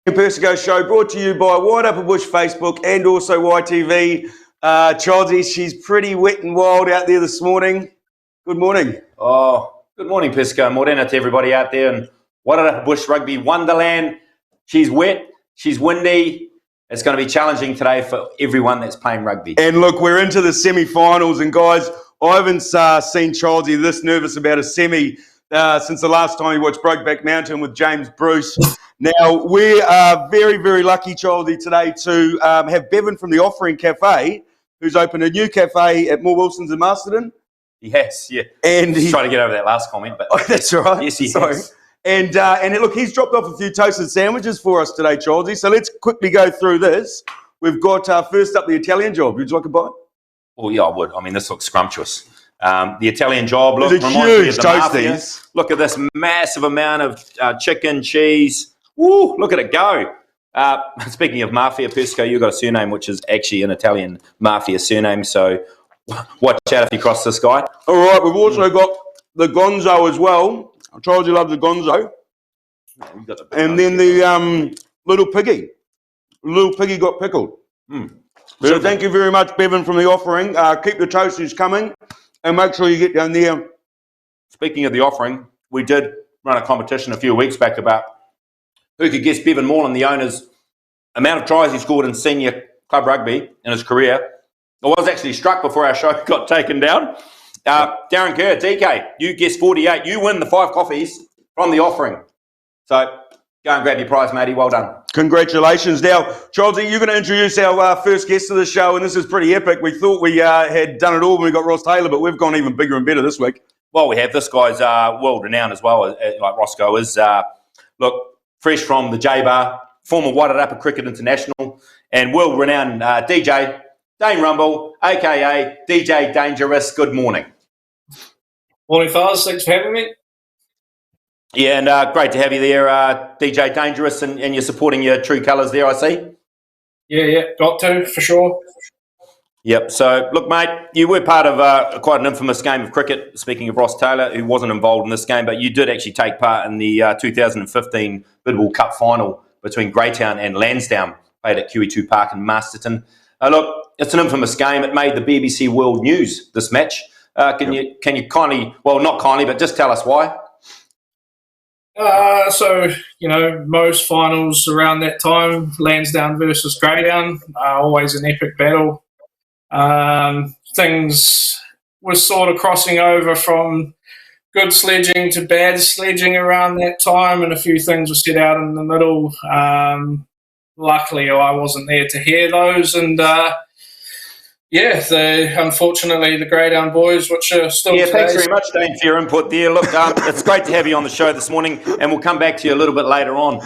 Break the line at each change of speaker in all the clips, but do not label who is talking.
Persico Show brought to you by Wairarapa Bush Facebook and also YTV. Childsy, she's pretty wet and wild out there this morning. Good morning.
Oh, good morning, Persico. Morena to everybody out there in Wairarapa Bush Rugby Wonderland. She's wet, she's windy. It's going to be challenging today for everyone that's playing rugby.
And look, we're into the semi-finals, and guys, I haven't seen Childsy this nervous about a semi since the last time he watched Brokeback Mountain with James Bruce. Now, we are very, very lucky, Childsy, today to have Bevan from the Offering Cafe, who's opened a new cafe at Moore Wilson's in Masterton.
Yes, yeah.
And
he's trying to get over that last comment. But
oh, that's all right.
Yes, he
Sorry.
has.
And look, he's dropped off a few toasted sandwiches for us today, Childsy. So let's quickly go through this. We've got first up the Italian job. Would you like a bite?
Oh, yeah, I would. I mean, this looks scrumptious. The Italian job, look,
reminds me of the mafia.
Look at this massive amount of chicken, cheese. Woo, look at it go. Speaking of mafia, Persico, you've got a surname which is actually an Italian mafia surname, so watch out if you cross this guy.
All right, we've also got the gonzo as well. Childsy loves the gonzo. And then the little piggy. Little piggy got pickled. So thank you very much, Bevan, from the Offering. Keep the toasties coming and make sure you get down there.
Speaking of the Offering, we did run a competition a few weeks back about who could guess Bevan Moreland, the owner's amount of tries he scored in senior club rugby in his career. I was actually struck before our show got taken down. Darren Kerr, DK, you guessed 48. You win the 5 coffees from the Offering. So go and grab your prize, matey. Well done.
Congratulations. Now, Childsy, you're going to introduce our first guest of the show, and this is pretty epic. We thought we had done it all when we got Ross Taylor, but we've gone even bigger and better this week.
Well, we have. This guy's world-renowned as well, like Roscoe is. Look, fresh from the J-Bar, former Wairarapa Cricket International, and world-renowned DJ, Dane Rumble, a.k.a. DJ Dangerous. Good morning.
Morning, fellas. Thanks for having me.
Yeah, and great to have you there, DJ Dangerous, and you're supporting your true colours there, I see.
Yeah, got to, for sure.
Yep. So, look, mate, you were part of quite an infamous game of cricket, speaking of Ross Taylor, who wasn't involved in this game, but you did actually take part in the 2015 Bidwell Cup final between Greytown and Lansdowne, played at QE2 Park in Masterton. Look, it's an infamous game. It made the BBC World News, this match. Can you kindly, well, not kindly, but just tell us why?
Most finals around that time, Lansdowne versus Greytown, always an epic battle. Things were sort of crossing over from good sledging to bad sledging around that time, and a few things were set out in the middle. Luckily, I wasn't there to hear those, and unfortunately, the Greytown boys, which are still
thanks very much, Dane, for your input there. Look, it's great to have you on the show this morning, and we'll come back to you a little bit later on.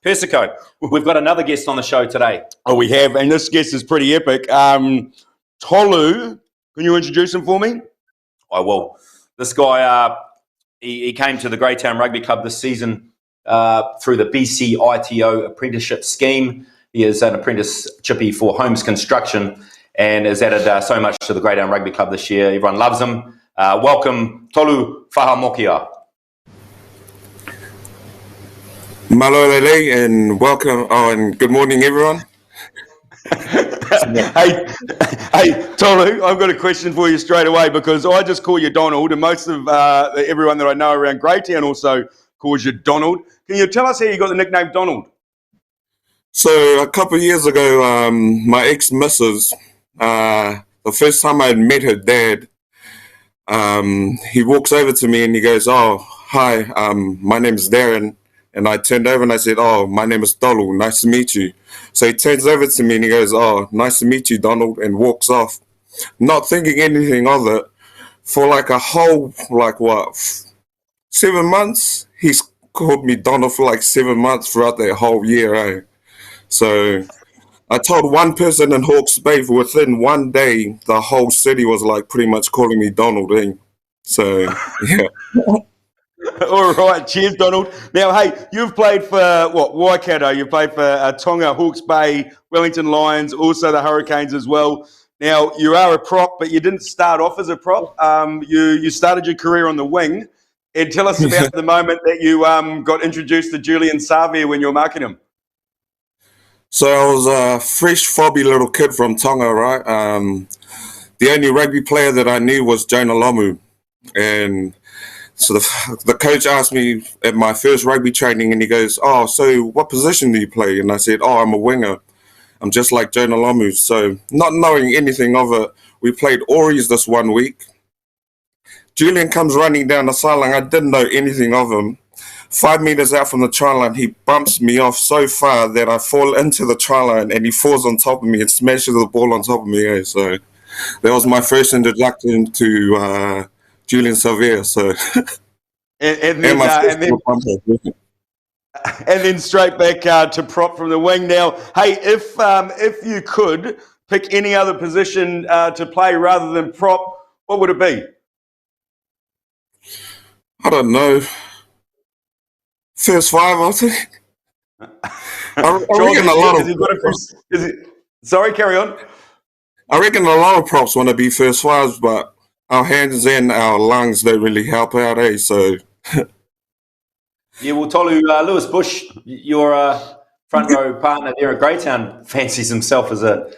Persico, we've got another guest on the show today.
Oh, we have, and this guest is pretty epic. Tolu, can you introduce him for me?
I will. This guy, he came to the Greytown Rugby Club this season through the BC ITO apprenticeship scheme. He is an apprentice chippy for Homes Construction and has added so much to the Greytown Rugby Club this year. Everyone loves him. Welcome, Tolu Fahamokia.
Malo lele, and welcome, and good morning, everyone.
Hey, Tolu, I've got a question for you straight away, because I just call you Donald, and most of everyone that I know around Greytown also calls you Donald. Can you tell us how you got the nickname Donald?
So a couple of years ago, my ex-missus, the first time I had met her dad, he walks over to me and he goes, "Oh, hi, my name is Darren." And I turned over and I said, "Oh, my name is Tolu. Nice to meet you." So he turns over to me and he goes, "Oh, nice to meet you, Donald," and walks off, not thinking anything of it. For like a whole, 7 months? He's called me Donald for like 7 months throughout that whole year, eh? So I told one person in Hawke's Bay, within one day, the whole city was like pretty much calling me Donald, eh? So, yeah.
All right, cheers, Donald. Now, hey, you've played for, Waikato, you've played for Tonga, Hawke's Bay, Wellington Lions, also the Hurricanes as well. Now, you are a prop, but you didn't start off as a prop. You started your career on the wing. And tell us about the moment that you got introduced to Julian Savia when you were marking him.
So I was a fresh, fobby little kid from Tonga, right? The only rugby player that I knew was Jonah Lomu. And so the coach asked me at my first rugby training, and he goes, "Oh, so what position do you play?" And I said, "Oh, I'm a winger. I'm just like Jonah Lomu." So not knowing anything of it, we played Auries this one week. Julian comes running down the sideline. I didn't know anything of him. 5 meters out from the try line, he bumps me off so far that I fall into the try line, and he falls on top of me and smashes the ball on top of me. Eh? So that was my first introduction to Julian Savea. So
And then straight back to prop from the wing. Now, hey, if you could pick any other position to play rather than prop, what would it be?
I don't know. First five, I think. I reckon a lot of.
Sorry, carry on.
I reckon a lot of props want to be first fives, but our hands and our lungs don't really help out, eh? So.
Yeah, well, Tolu, Lewis Bush, your front row partner there at Greytown, fancies himself as a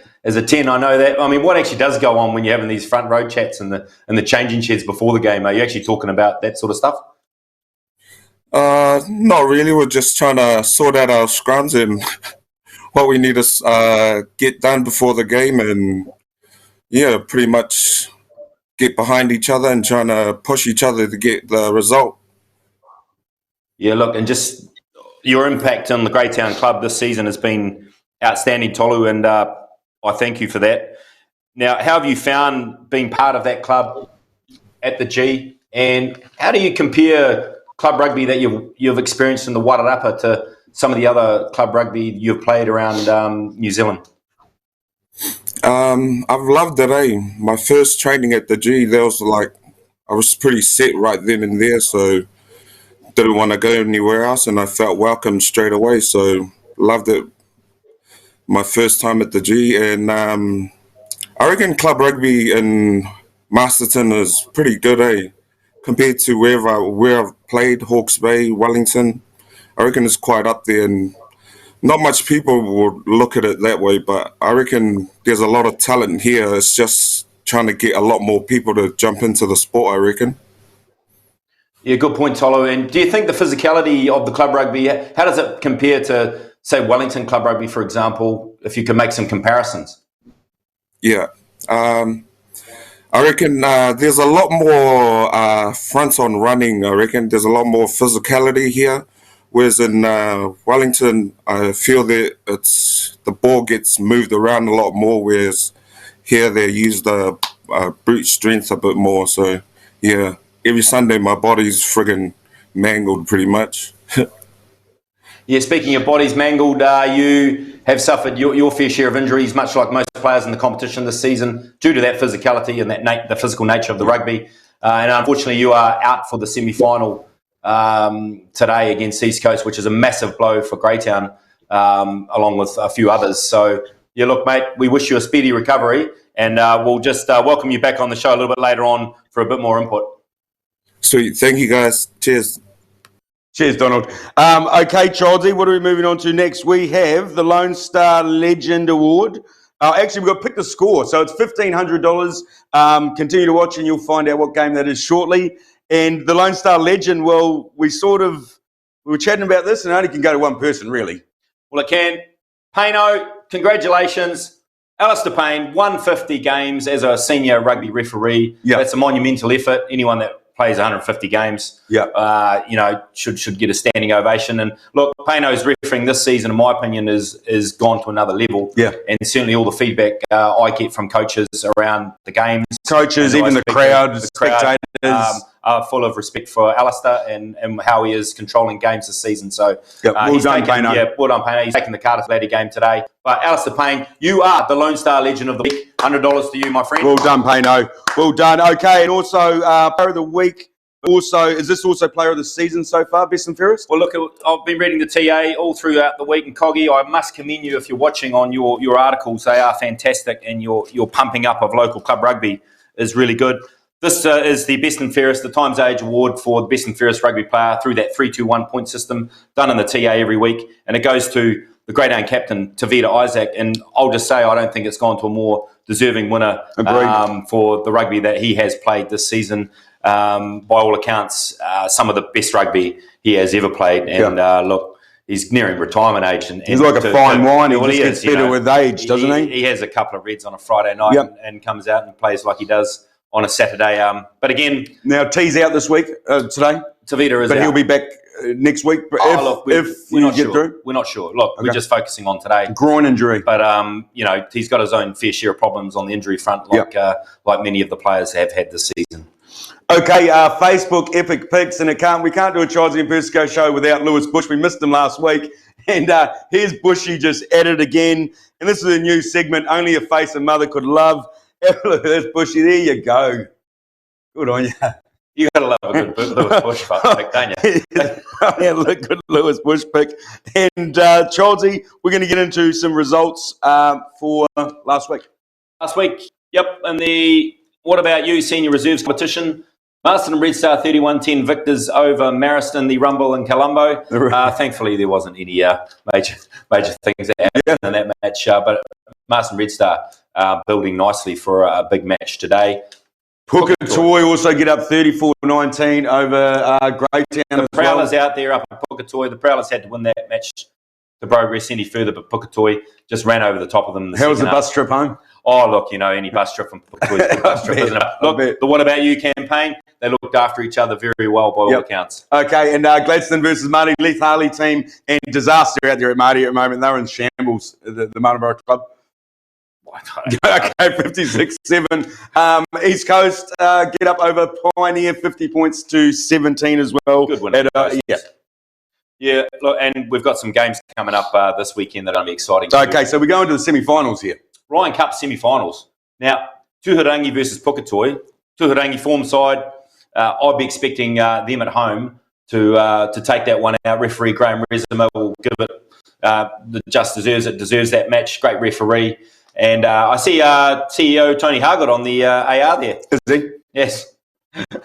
10. I know that. I mean, what actually does go on when you're having these front row chats and the changing sheds before the game? Are you actually talking about that sort of stuff?
Not really. We're just trying to sort out our scrums and what we need to get done before the game, and yeah, pretty much get behind each other and trying to push each other to get the result.
Yeah, look, and just your impact on the Greytown club this season has been outstanding, Tolu, and I thank you for that. Now, how have you found being part of that club at the G, and how do you compare club rugby that you've experienced in the Wairarapa to some of the other club rugby you've played around New Zealand?
I've loved it, eh? My first training at the G, there was I was pretty set right then and there, so didn't want to go anywhere else, and I felt welcome straight away, so loved it. My first time at the G, and I reckon club rugby in Masterton is pretty good, eh? Compared to where I've played, Hawke's Bay, Wellington. I reckon it's quite up there, and not much people would look at it that way, but I reckon there's a lot of talent here. It's just trying to get a lot more people to jump into the sport, I reckon.
Yeah, good point, Tolo. And do you think the physicality of the club rugby, how does it compare to, say, Wellington club rugby, for example, if you could make some comparisons?
Yeah. I reckon there's a lot more fronts on running. I reckon there's a lot more physicality here. Whereas in Wellington, I feel that the ball gets moved around a lot more, whereas here they use the brute strength a bit more. So, yeah, every Sunday my body's friggin' mangled pretty much.
Yeah, speaking of bodies mangled, you have suffered your fair share of injuries, much like most players in the competition this season, due to that physicality and the physical nature of the rugby. And unfortunately, you are out for the semi-final today against East Coast, which is a massive blow for Greytown, along with a few others. So, yeah, look, mate, we wish you a speedy recovery, and we'll just welcome you back on the show a little bit later on for a bit more input.
Sweet. Thank you, guys. Cheers.
Cheers, Donald. Okay, Childsy, what are we moving on to next? We have the Lone Star Legend Award. Actually, we've got to pick the score. So it's $1,500. Continue to watch and you'll find out what game that is shortly. And the Lone Star Legend, well, we were chatting about this and it only can go to one person, really.
Well, it can. Payno, congratulations. Alistair Payne, 150 games as a senior rugby referee.
Yep.
That's a monumental effort. Anyone that plays 150 games, should get a standing ovation. And look, Payno's refereeing this season, in my opinion, is gone to another level.
Yeah.
And certainly all the feedback I get from coaches around the games.
Coaches, even the crowd, spectators.
Are full of respect for Alistair and how he is controlling games this season. So
well done, Payno.
Yeah, well done, Payno. He's taking the Cardiff Lady game today. But Alistair Payne, you are the Lone Star Legend of the week. $100 to you, my friend.
Well done, Payno. Well done. Okay, and also Player of the Week. Also, is this also Player of the Season so far, best and fairest?
Well, look, I've been reading the TA all throughout the week, and Coggy, I must commend you if you're watching on your articles. They are fantastic, and your pumping up of local club rugby is really good. This is the Best and Fairest, the Times Age Award for the Best and Fairest rugby player through that 3-2-1 point system done in the TA every week. And it goes to the Great Dane captain, Tavita Isaac, and I'll just say I don't think it's gone to a more deserving winner for the rugby that he has played this season. By all accounts, some of the best rugby he has ever played. And look, he's nearing retirement age. And
he's like a fine wine. He just gets better with age, doesn't he?
He has a couple of reds on a Friday night and comes out and plays like he does on a Saturday. But again...
Now, T's out this week, today.
Tavita is out.
But he'll be back next week if you get through.
We're not sure. Look, we're just focusing on today.
Groin injury.
But, he's got his own fair share of problems on the injury front, like many of the players have had this season.
Okay, Facebook Epic Picks, and we can't do a Childsy and Persico show without Lewis Bush. We missed him last week. And here's Bushy just at it again. And this is a new segment, Only a Face a Mother Could Love. There's Bushy. There you go. Good on you.
You got to love a good Lewis Bush pick, don't you?
Yeah, good Lewis Bush pick. And Childsy, we're going to get into some results for last week.
Last week, yep. And the What About You senior reserves competition. Marston and Red Star 31-10 victors over Mariston, the Rumble and Colombo. Thankfully, there wasn't any major things that happened in that match. But Marston Red Star building nicely for a big match today.
Puketoi also get up 34-19 over Greytown.
The Prowlers out there up at Puketoi. The Prowlers had to win that match to progress any further, but Puketoi just ran over the top of them.
How was the bus trip home?
Oh, look, any bus trip from Puketoi is a good bus trip, isn't it? Look, the What About You campaign, they looked after each other very well by all accounts.
Okay, and Gladstone versus Marty, Leith Harley team, and disaster out there at Marty at the moment. They're in shambles, the Martinborough club. Okay, 56-7. East Coast get up over Pioneer, 50 points to 17 as well.
Good win. Yeah, look, and we've got some games coming up this weekend that are going to be exciting.
Okay, so we're going to the semi-finals here.
Ryan Cup semi-finals. Now, Tuhurangi versus Puketoi. Tuhurangi form side. I'd be expecting them at home to take that one out. Referee Graham Resima will give it deserves that match. Great referee. And I see CEO Tony Hargott on the AR there.
Is he?
Yes.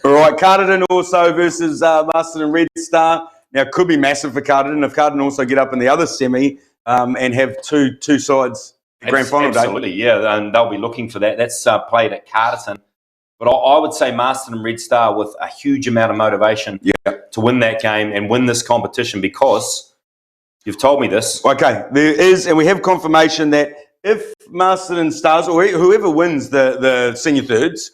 All right, Carterton also versus Marston and Red Star. Now, it could be massive for Carterton if Carterton also get up in the other semi and have two sides grand final day.
Absolutely, yeah, and they'll be looking for that. That's played at Carterton. But I would say Marston and Red Star with a huge amount of motivation to win that game and win this competition because you've told me this.
Okay, there is, and we have confirmation that if Marston and Stars or whoever wins the senior thirds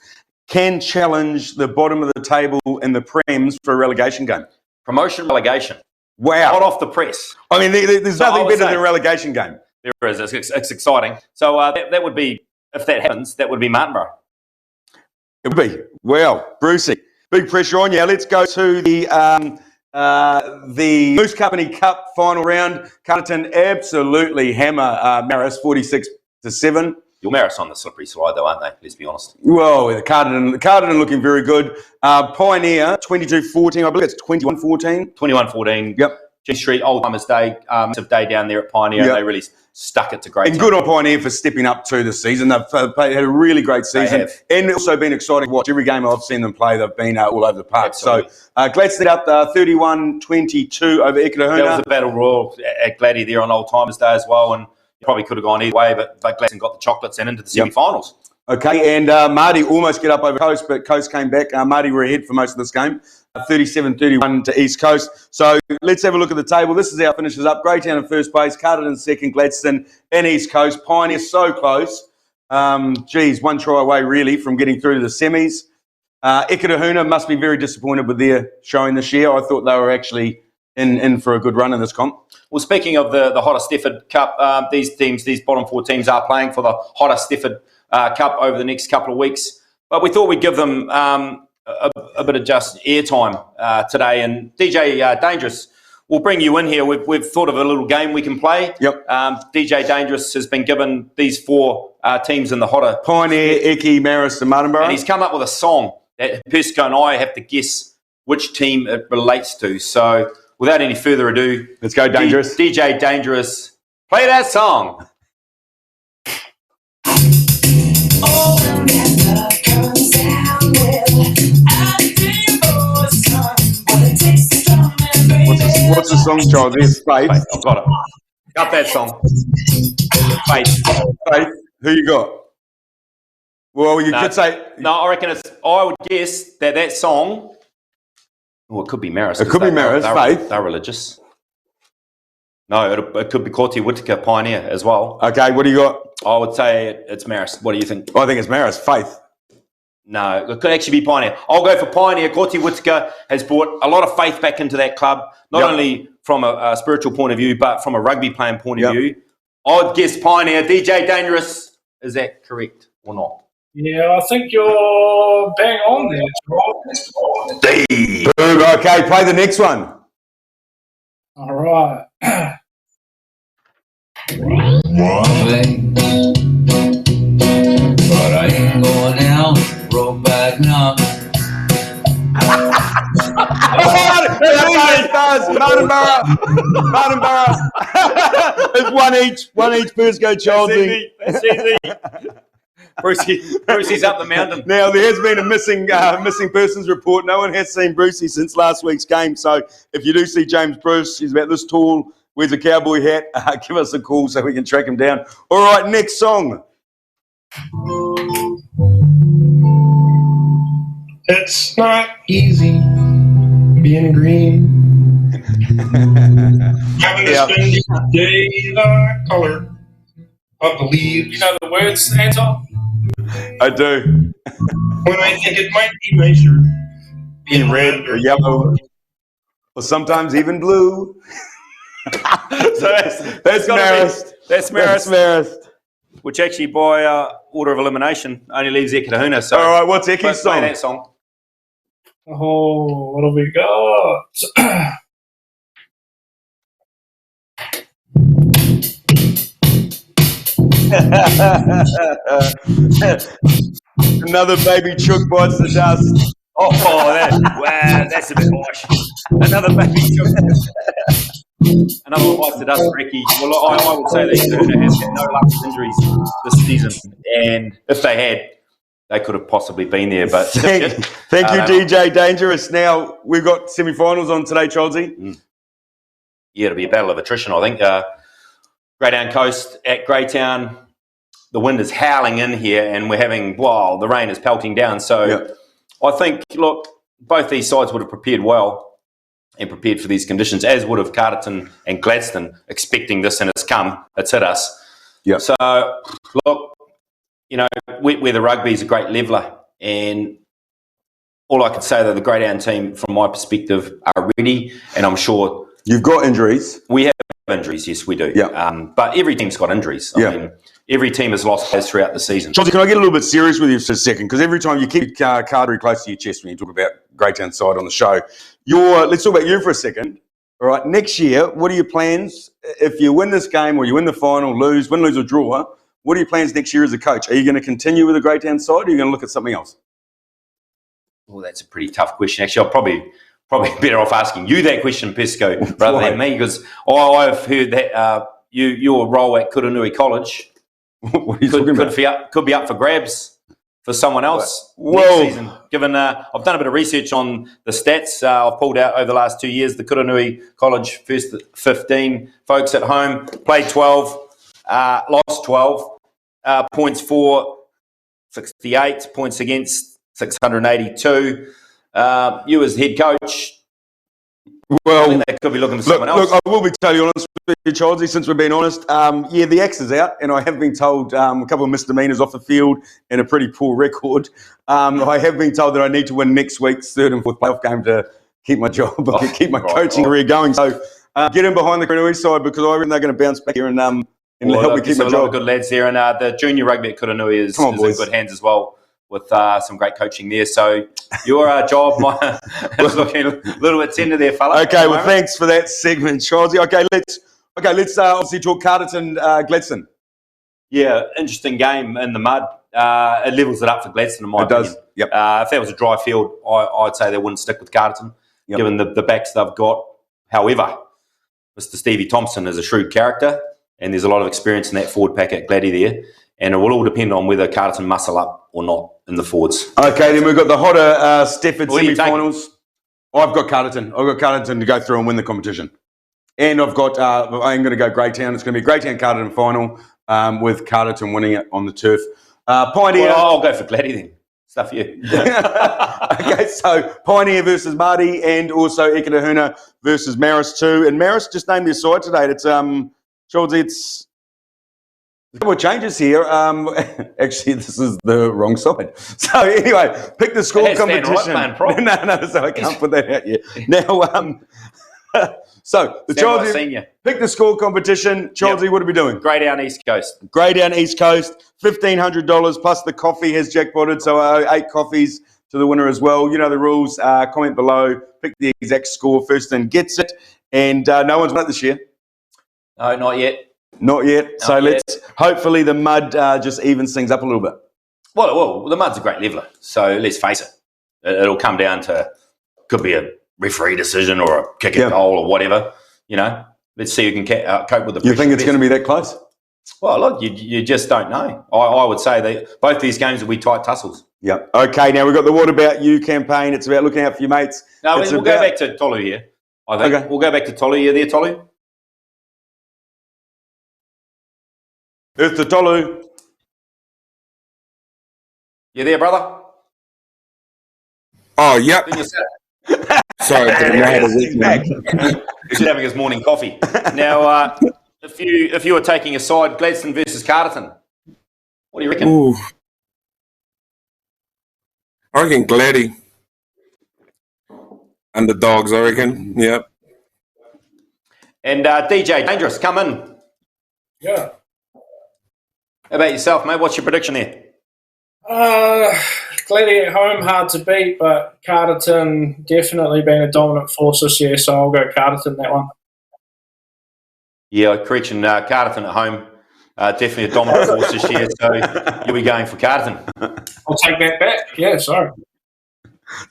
can challenge the bottom of the table in the Prems for a relegation game.
Promotion relegation.
Wow.
Hot off the press.
I mean, there's nothing better than a relegation game.
There is. It's exciting. So that would be, if that happens, that would be Martinborough.
It would be. Well, Brucey, big pressure on you. Let's go to the Moose Company Cup final round. Carterton absolutely hammer Maris 46-7.
Your Maris on the slippery slide, though, aren't they? Let's be honest.
Well, the Carterton looking very good. Pioneer 22-14. I believe it's 21-14.
21-14.
Yep.
G Street, Old Timers Day, massive day down there at Pioneer. Yep. They really stuck it to great.
And good on Pioneer for stepping up to this season. They've had a really great season. And also been exciting to watch. Every game I've seen them play, they've been all over the park. Absolutely. So Gladstone up 31-22 over Ekatahuna.
That was a battle royal at Gladdy there on Old Timers Day as well. And probably could have gone either way, but Gladstone got the chocolates and into the semi-finals.
Okay, and Marty almost get up over Coast, but Coast came back. Marty were ahead for most of this game, 37-31 to East Coast. So let's have a look at the table. This is our finishes up. Greytown in first place, Carterton second, Gladstone and East Coast. Pioneer so close. One try away really from getting through to the semis. Ekatahuna must be very disappointed with their showing this year. I thought they were actually in for a good run in this comp.
Well, speaking of the Hotter Stafford Cup, these bottom four teams are playing for the Hotter Stafford Cup over the next couple of weeks. But we thought we'd give them a bit of just airtime today. And DJ Dangerous, we'll bring you in here. We've thought of a little game we can play.
Yep.
DJ Dangerous has been given these four teams in the Hotter.
Pioneer, Eki, Maris and Martinborough.
And he's come up with a song that Persico and I have to guess which team it relates to. So without any further ado,
let's go, Dangerous.
DJ Dangerous, play that song.
What's the song, Charles? There's space.
I've got it. Up that song. Faith.
Faith, who you got? Well, you could say...
No, I reckon it's... I would guess that song... Well, it could be Maris.
It could be Maris, Faith.
They're religious. No, it could be Korti Whitaker, Pioneer, as well.
Okay, what do you got?
I would say it's Maris. What do you think?
I think it's Maris, Faith.
No, it could actually be Pioneer. I'll go for Pioneer. Korti Whitaker has brought a lot of faith back into that club, not only from a spiritual point of view, but from a rugby playing point of view. I'd guess Pioneer. DJ Dangerous, is that correct or not?
Yeah, I think you're bang on there, Charles.
Okay, play the next one.
All right.
Wrong way, but I ain't going out. Roll back now.
Martin Barra. It's one each. Persico, Childsy.
That's easy. Brucey's up the mountain.
Now, there has been a missing persons report. No one has seen Brucey since last week's game. So if you do see James Bruce, he's about this tall, wears a cowboy hat, give us a call so we can track him down. All right, next song.
It's not easy being green. Having to spend each day the color of the leaves.
You know the words, Anton?
I do.
When I think it might be nicer being red
Or yellow. Or sometimes even blue.
So that's
Marist.
That's Marist. Which actually, by order of elimination, only leaves Ekatahuna. So
all right, what's Eki's song?
Play that song.
Oh, what have we got?
Another baby chook bites the dust.
Wow, that's a bit harsh. Another baby chook. Another one bites the dust, Ricky. Well, I would say that Ekatahuna has had no luck with injuries this season, and if they had, they could have possibly been there. But
thank you, DJ Dangerous. Now we've got semi-finals on today, Childsy.
Yeah, it'll be a battle of attrition, I think. Greytown Coast at Greytown. The wind is howling in here, and we're having the rain is pelting down. So I think, look, both these sides would have prepared well and prepared for these conditions, as would have Carterton and Gladstone, expecting this, and it's hit us.
Yeah.
So look, you know, where the rugby is a great leveller, and all I can say that the Greytown team, from my perspective, are ready, and I'm sure
you've got injuries.
We have injuries, yes, we do.
Yeah.
But every team's got injuries. I mean, every team has lost players throughout the season.
Childsy, can I get a little bit serious with you for a second? Because every time you keep your card very close to your chest when you talk about Greytown side on the show. Let's talk about you for a second. All right, next year, what are your plans? If you win this game or you win the final, win, lose or draw, what are your plans next year as a coach? Are you going to continue with the Greytown side, or are you going to look at something else?
Well, that's a pretty tough question. Actually, I'll probably better off asking you that question, Persico, rather than me, because I've heard that your role at Kuranui College could be up for grabs for someone else next season. Given I've done a bit of research on the stats I've pulled out over the last 2 years. The Kuranui College first 15 folks at home played 12, lost 12, points for 68, points against 682. You as head coach,
well,
I think they could be looking for someone else.
Look, I will be totally honest with you, Childsy, since we've been honest. The axe is out, and I have been told a couple of misdemeanors off the field and a pretty poor record. I have been told that I need to win next week's third and fourth playoff game to keep my job, keep my coaching career going. So get in behind the Kuranui side, because I reckon they're going to bounce back here and help me keep my job.
A lot of good lads there, and the junior rugby at Kuranui is in good hands as well, with some great coaching there. So your job is looking a little bit tender there, fella.
Okay, well, thanks for that segment, Childsy. Let's obviously talk Carterton, Gladstone.
Yeah, interesting game in the mud. It levels it up for Gladstone, in my opinion.
It does, yep.
If that was a dry field, I'd say they wouldn't stick with Carterton, given the backs they've got. However, Mr. Stevie Thompson is a shrewd character, and there's a lot of experience in that forward pack at Gladdy there. And it will all depend on whether Carterton muscle up or not in the forwards. Okay,
then we've got the hotter Stafford semi-finals. I've got Carterton. I've got Carterton to go through and win the competition. And I've got, I'm going to go Greytown. It's going to be Greytown Carterton final with Carterton winning it on the turf. Pioneer.
Well, I'll go for Gladdy then. Stuff you.
Okay, so Pioneer versus Marty, and also Ekatahuna versus Maris too. And Maris just named their side today. It's Childsy, it's a couple of changes here. Actually, this is the wrong side. So anyway, pick the score competition.
Right,
no, so I can't put that out yet. Now, so the Childsy, pick the score competition. Childsy, what are we doing?
Greytown East Coast.
Greytown East Coast, $1,500 plus the coffee has jackpotted, so 8 coffees to the winner as well. You know the rules. Comment below. Pick the exact score. First in gets it, and no one's won it this year.
No, not yet.
Not yet. So let's hopefully the mud just evens things up a little bit.
Well, the mud's a great leveler. So let's face it. It'll come down to, could be a referee decision or a kick and goal or whatever. You know, let's see who can cope with the pressure.
You think it's going to be that close?
Well, look, you just don't know. I would say that both these games will be tight tussles.
Yep. Okay, now we've got the What About You campaign. It's about looking out for your mates.
No, we'll go back to Tolu here. I think we'll go back to Tolu. You there, Tolu?
Earth to Tolu.
You there, brother?
Oh, yep. Sorry,
He's having his morning coffee. Now, if you were taking a side, Gladstone versus Carterton, what do you reckon?
Ooh. I reckon Gladdy. Underdogs, I reckon. Yep.
And DJ Dangerous, come in.
Yeah.
How about yourself, mate? What's your prediction there?
Gladdy at home, hard to beat, but Carterton definitely been a dominant force this year, so I'll go Carterton that one.
Yeah, correction. Carterton at home, definitely a dominant force this year, so you'll be going for Carterton.
I'll take that back. Yeah, sorry.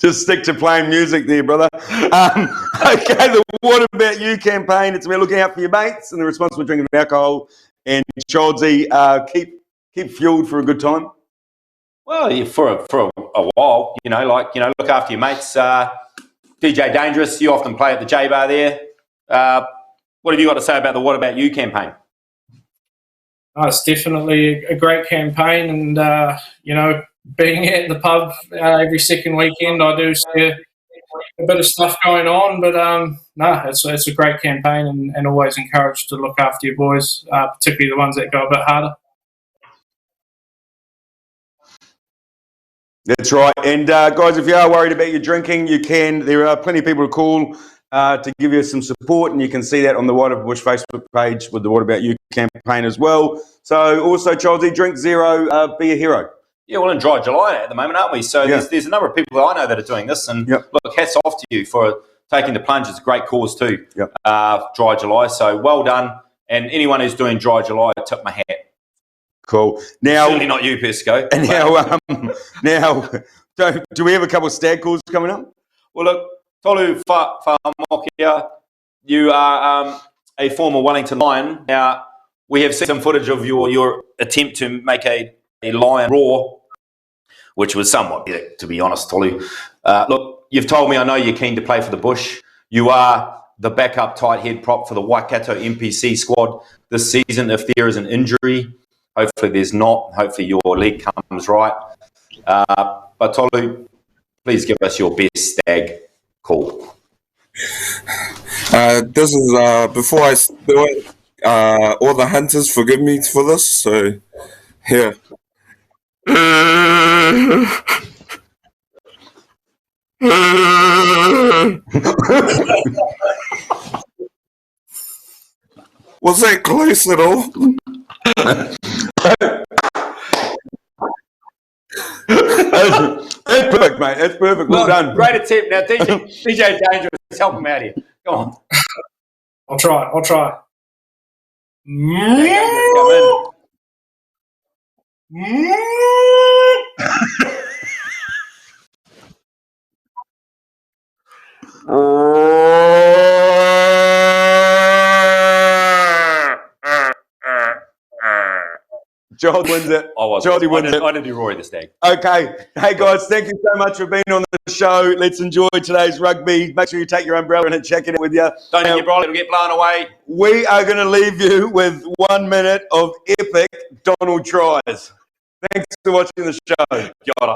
Just stick to playing music there, brother. Okay, the What About You campaign. It's about looking out for your mates and the responsible drinking of alcohol. And Childsy, keep fueled for a good time.
Well, yeah, for a while, look after your mates. DJ Dangerous, you often play at the J Bar there. What have you got to say about the What About You campaign?
It's definitely a great campaign, and being at the pub every second weekend, I do see a bit of stuff going on. But it's a great campaign, and always encouraged to look after your boys, particularly the ones that go a bit harder.
That's right. And guys, if you are worried about your drinking, you can. There are plenty of people to call to give you some support, and you can see that on the White of Bush Facebook page with the What About You campaign as well. So also, Childsy, drink zero, be a hero.
Yeah, well, in Dry July at the moment, aren't we? So there's a number of people that I know that are doing this, and look, hats off to you for taking the plunge. It's a great cause too. Dry July, so well done. And anyone who's doing Dry July, I tip my hat.
Cool. Now,
certainly not you, Persico.
Now, do we have a couple of stag calls coming up?
Well, look, Tolu Whamokia, you are a former Wellington Lion. Now, we have seen some footage of your attempt to make a lion roar, which was somewhat, to be honest, Tolu. Look, you've told me I know you're keen to play for the Bush. You are the backup tight head prop for the Waikato NPC squad this season if there is an injury. Hopefully there's not. Hopefully your leg comes right. But Tolu, please give us your best stag call.
This is before I do it. All the hunters forgive me for this. So here. Was that close at all?
That's perfect, mate. That's perfect. Well done.
Great attempt. Now, DJ Dangerous, help him out here. Go on.
I'll try.
Come
Childsy wins it.
I
wins it.
I did do Rory the Stag.
Okay. Hey, guys, thank you so much for being on the show. Let's enjoy today's rugby. Make sure you take your umbrella and check it with you.
Don't get your umbrella, it'll get blown away.
We are going to leave you with 1 minute of epic Donald tries. Thanks for watching the show.
Kia ora.